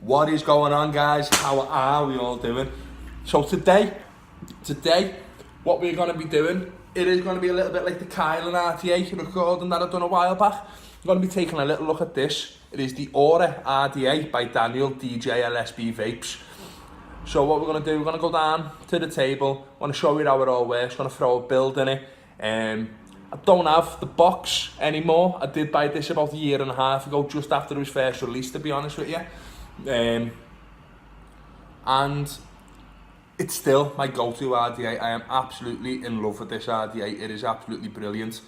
What is going on, guys? How are we all doing? So today, what we're going to be doing, it is going to be a little bit like the Kyle and RDA recording that I've done a while back. I'm going to be taking a little look at this. It is the RDA by Daniel DJLSB vapes. So what we're going to do, we're going to go down to the table. I want to show you how it all works. I'm going to throw a build in it. I don't have the box anymore. I did buy this about a year and a half ago, just after it was first released, to be honest with you. And it's still my go-to RDA. I am absolutely in love with this RDA. It is absolutely brilliant.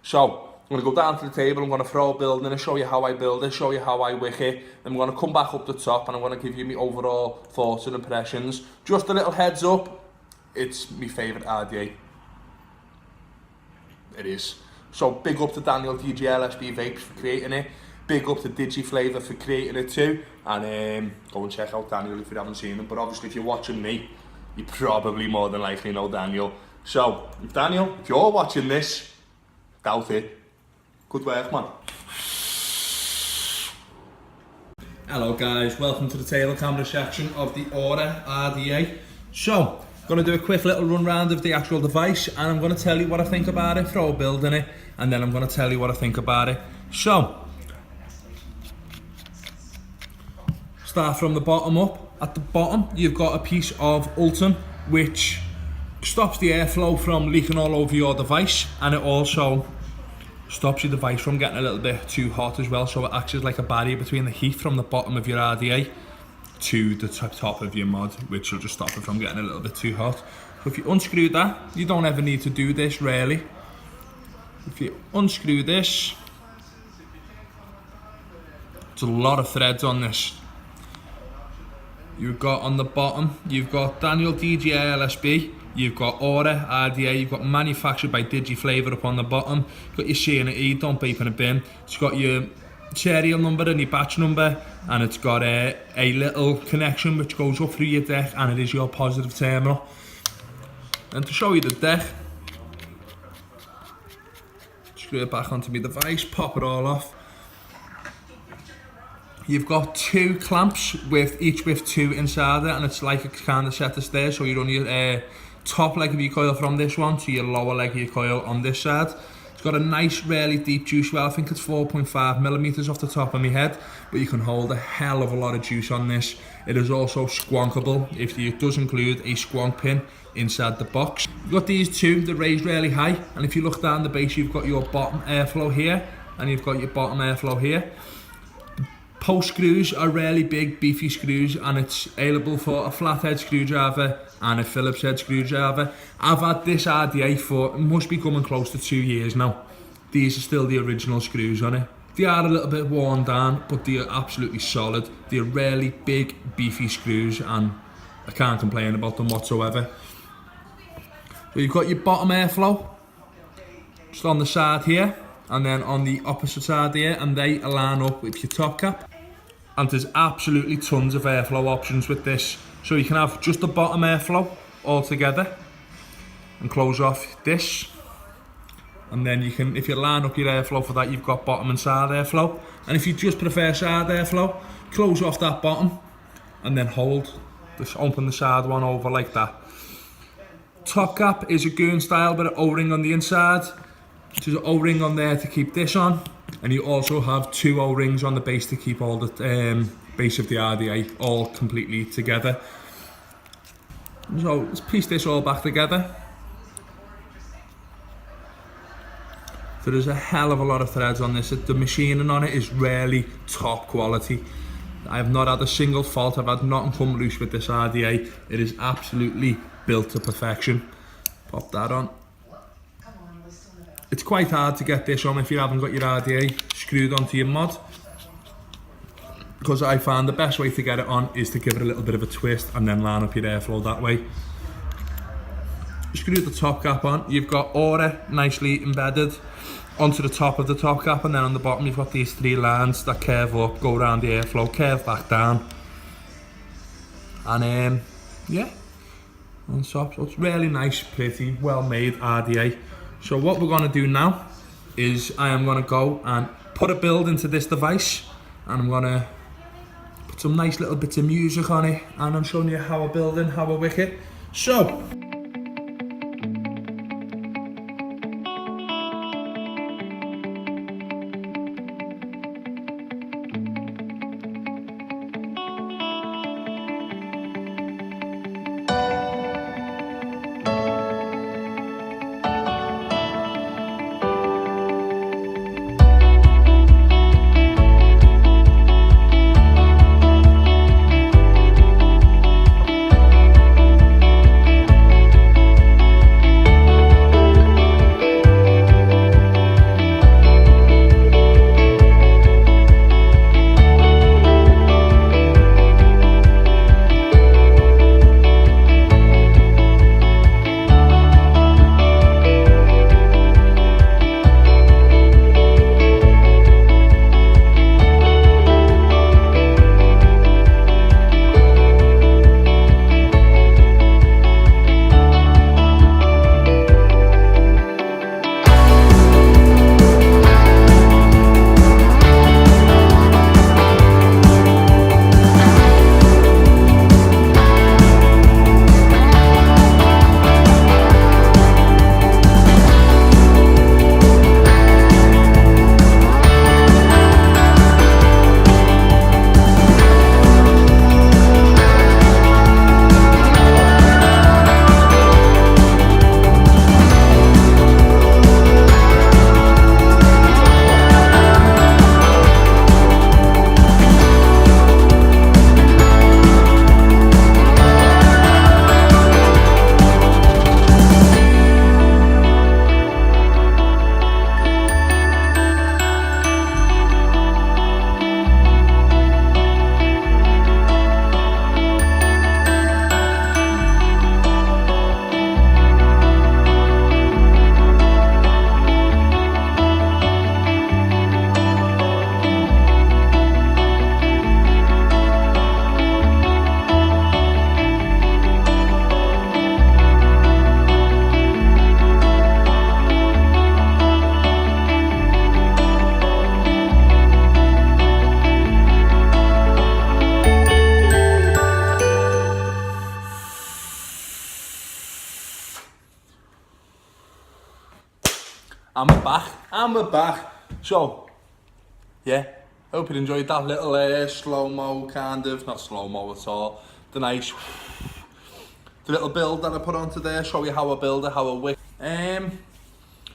So I'm going to go down to the table. I'm going to throw a build in and show you how I build it, show you how I wick it. Then I'm going to come back up the top and I'm going to give you my overall thoughts and impressions. Just a little heads up, it's my favourite RDA. It is. So big up to Daniel DJLSB vapes for creating it. Big up to Digiflavour for creating it too. And go and check out Daniel if you haven't seen him. But obviously if you're watching me, you probably more than likely know Daniel. So, Daniel, if you're watching this, doubt it. Good work, man. Hello guys, welcome to the table camera section of the RDA. So, I'm going to do a quick little run round of the actual device and I'm going to tell you what I think about it, throw a build in it, and then I'm going to tell you what I think about it. So, start from the bottom up. At the bottom, you've got a piece of Ultim, which stops the airflow from leaking all over your device, and it also stops your device from getting a little bit too hot as well, so it acts as like a barrier between the heat from the bottom of your RDA to the top of your mod, which will just stop it from getting a little bit too hot. So if you unscrew that, you don't ever need to do this really. If you unscrew this, it's a lot of threads on this. You've got on the bottom, you've got Daniel DJLSB, you've got RDA, you've got manufactured by Digiflavour up on the bottom, you've got your C and E, don't vape in a bin, it's got your serial number and your batch number, and it's got a little connection which goes up through your deck, and it is your positive terminal. And to show you the deck, screw it back onto my device, pop it all off. You've got two clamps with each with two inside it, and it's like a kind of set of stairs, so you run your top leg of your coil from this one to your lower leg of your coil on this side. It's got a nice really deep juice well. I think it's 4.5 millimeters off the top of my head, but you can hold a hell of a lot of juice on this. It is also squonkable. It does include a squonk pin inside the box. You've got these two that raise really high, and if you look down the base, you've got your bottom airflow here, and you've got your bottom airflow here. Post screws are really big, beefy screws, and it's available for a flathead screwdriver and a Phillips head screwdriver. I've had this RDA for, it must be coming close to 2 years now. These are still the original screws on it. They are a little bit worn down, but they are absolutely solid. They're really big, beefy screws, and I can't complain about them whatsoever. So you've got your bottom airflow, just on the side here, and then on the opposite side here, and they align up with your top cap. And there's absolutely tons of airflow options with this. So you can have just the bottom airflow all together and close off this. And then you can, if you line up your airflow for that, you've got bottom and side airflow. And if you just prefer side airflow, close off that bottom and then hold, just open the side one over like that. Top cap is a goon style with an O-ring on the inside. There's an O-ring on there to keep this on, and you also have two O-rings on the base to keep all the base of the RDA all completely together. So let's piece this all back together. So there's a hell of a lot of threads on this. The machining on it is really top quality. I have not had a single fault. I've had nothing come loose with this RDA. It is absolutely built to perfection. Pop that on. It's quite hard to get this on if you haven't got your RDA screwed onto your mod, because I found the best way to get it on is to give it a little bit of a twist and then line up your airflow that way. Screw the top cap on, you've got Aura nicely embedded onto the top of the top cap, and then on the bottom you've got these three lines that curve up, go around the airflow, curve back down, and yeah, on top. So it's really nice, pretty, well made RDA. So what we're going to do now is I am going to go and put a build into this device, and I'm going to put some nice little bits of music on it, and I'm showing you how I build it, how I wick it. So, and we're back. So, yeah, hope you enjoyed that little slow-mo kind of, not slow-mo at all, the little build that I put onto there, show you how I build it, how I wick.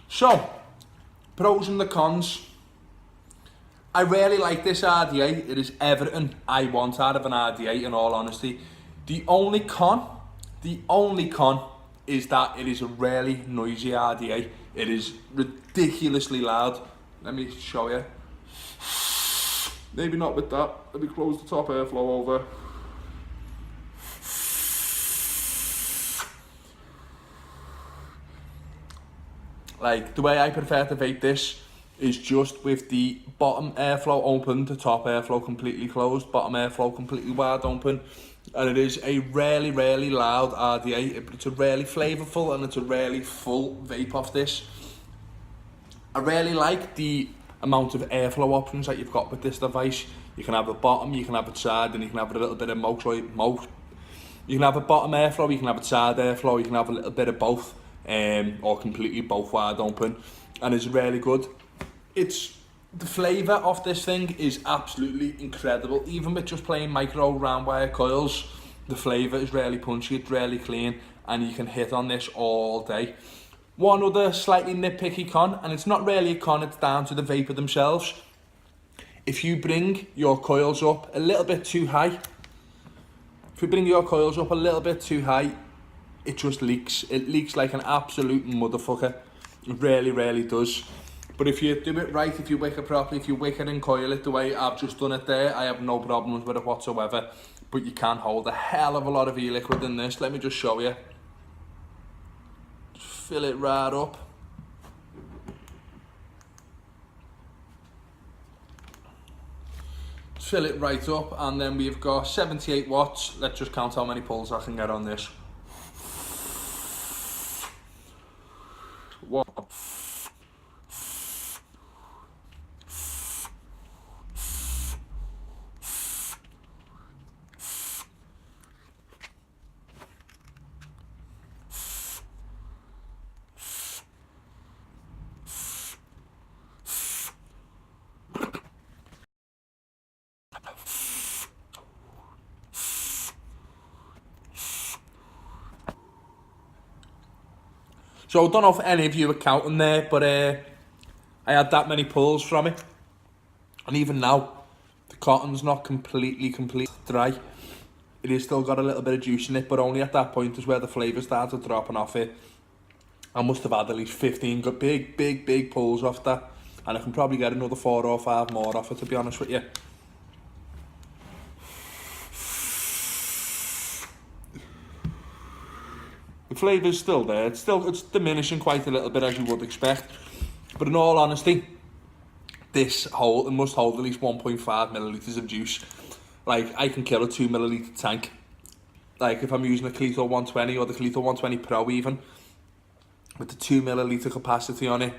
So, pros and the cons. I really like this RDA, it is everything I want out of an RDA in all honesty. The only con is that it is a really noisy RDA. It is ridiculously loud. Let me show you. Maybe not with that. Let me close the top airflow over. Like, the way I prefer to vape this is just with the bottom airflow open, the top airflow completely closed, bottom airflow completely wide open. And it is a really, really loud RDA. It's a really flavourful and it's a really full vape off this. I really like the amount of airflow options that you've got with this device. You can have a bottom, you can have a side, and you can have a little bit of you can have a bottom airflow, you can have a side airflow, you can have a little bit of both, or completely both wide open. And it's really good. The flavour of this thing is absolutely incredible. Even with just plain micro round wire coils, the flavour is really punchy, it's really clean, and you can hit on this all day. One other slightly nitpicky con, and it's not really a con, it's down to the vapor themselves. If you bring your coils up a little bit too high, it just leaks. It leaks like an absolute motherfucker. It really, really does. But if you do it right, if you wick it properly, if you wick it and coil it the way I've just done it there, I have no problems with it whatsoever. But you can hold a hell of a lot of e-liquid in this. Let me just show you. Just fill it right up. Fill it right up, and then we've got 78 watts. Let's just count how many pulls I can get on this. One. So I don't know if any of you are counting there, but I had that many pulls from it. And even now, the cotton's not completely dry. It is still got a little bit of juice in it, but only at that point is where the flavour started dropping off it. I must have had at least 15 good big pulls off that. And I can probably get another 4 or 5 more off it, to be honest with you. The flavour's still there. It's diminishing quite a little bit, as you would expect. But in all honesty, it must hold at least 1.5 millilitres of juice. Like, I can kill a 2 millilitre tank. Like, if I'm using a Cleto 120 or the Cleto 120 Pro even, with the 2 millilitre capacity on it,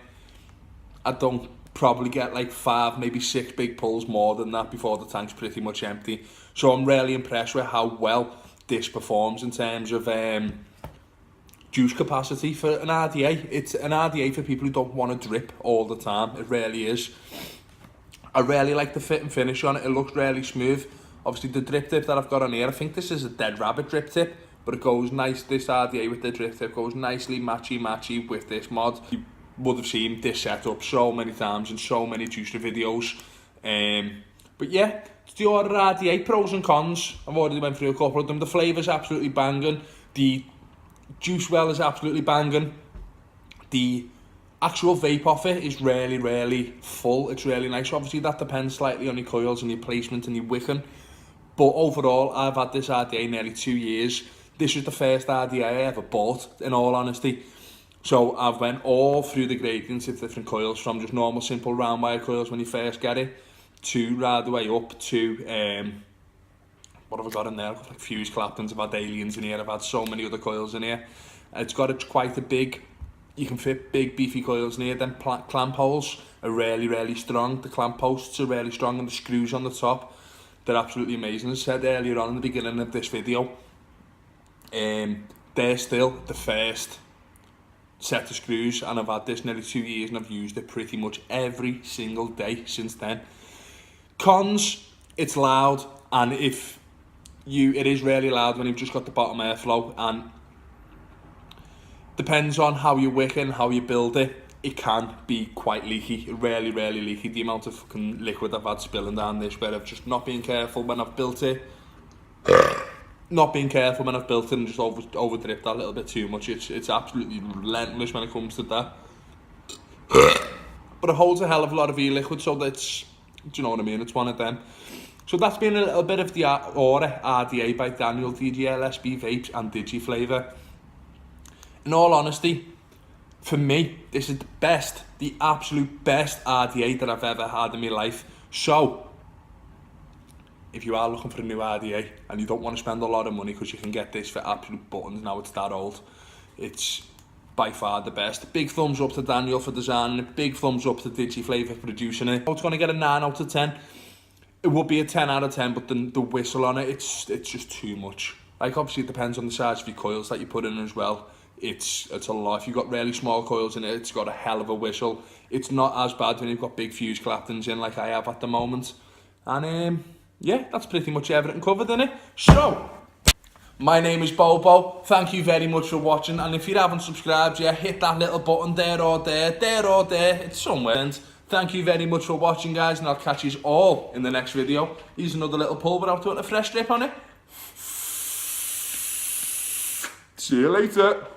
I don't probably get like 5, maybe 6 big pulls more than that before the tank's pretty much empty. So I'm really impressed with how well this performs in terms of juice capacity for an RDA. It's an RDA for people who don't want to drip all the time. It really is. I really like the fit and finish on it. It looks really smooth. Obviously the drip tip that I've got on here, I think this is a Dead Rabbit drip tip, but it goes nice. This RDA with the drip tip goes nicely matchy with this mod. You would have seen this setup so many times in so many juicer videos. But yeah, it's the order RDA, pros and cons. I've already went through a couple of them. The flavour's absolutely banging. The juice well is absolutely banging. The actual vape off it is really full. It's really nice. Obviously that depends slightly on your coils and your placement and your wicking. But overall, I've had this RDA nearly 2 years. This is the first RDA I ever bought, in all honesty. So I've went all through the gradients of different coils, from just normal simple round wire coils when you first get it, to right the way up to what have I got in there? I've got like fuse claptons, I've had aliens in here, I've had so many other coils in here. It's quite a big, you can fit big beefy coils in here. Then clamp holes are really strong. The clamp posts are really strong, and the screws on the top, they're absolutely amazing. As I said earlier on in the beginning of this video, they're still the first set of screws, and I've had this nearly 2 years and I've used it pretty much every single day since then. Cons, it's loud, and it is really loud when you've just got the bottom airflow, and depends on how you wick and how you build it, it can be quite leaky, really leaky. The amount of fucking liquid I've had spilling down this, where I've just not been careful when I've built it. And just over dripped that a little bit too much. It's absolutely relentless when it comes to that. But it holds a hell of a lot of e-liquid, so that's, do you know what I mean? It's one of them. So that's been a little bit of the Aura RDA by Daniel DJLSB Vapes and Digiflavour. In all honesty, for me, this is the absolute best RDA that I've ever had in my life. So if you are looking for a new RDA and you don't want to spend a lot of money, because you can get this for absolute buttons now, it's that old, it's by far the best. Big thumbs up to Daniel for designing it, big thumbs up to Digiflavour for producing it. It's going to get a 9 out of 10. It would be a 10 out of 10, but the whistle on it, it's just too much. Like, obviously it depends on the size of your coils that you put in as well. It's a lot. If you've got really small coils in it, it's got a hell of a whistle. It's not as bad when you've got big fuse claptons in like I have at the moment. And yeah, that's pretty much everything covered in it. So, my name is Bobo. Thank you very much for watching. And if you haven't subscribed yet, hit that little button there or there. It's somewhere. And thank you very much for watching, guys. And I'll catch you all in the next video. Here's another little pulver out with a fresh drip on it. See you later.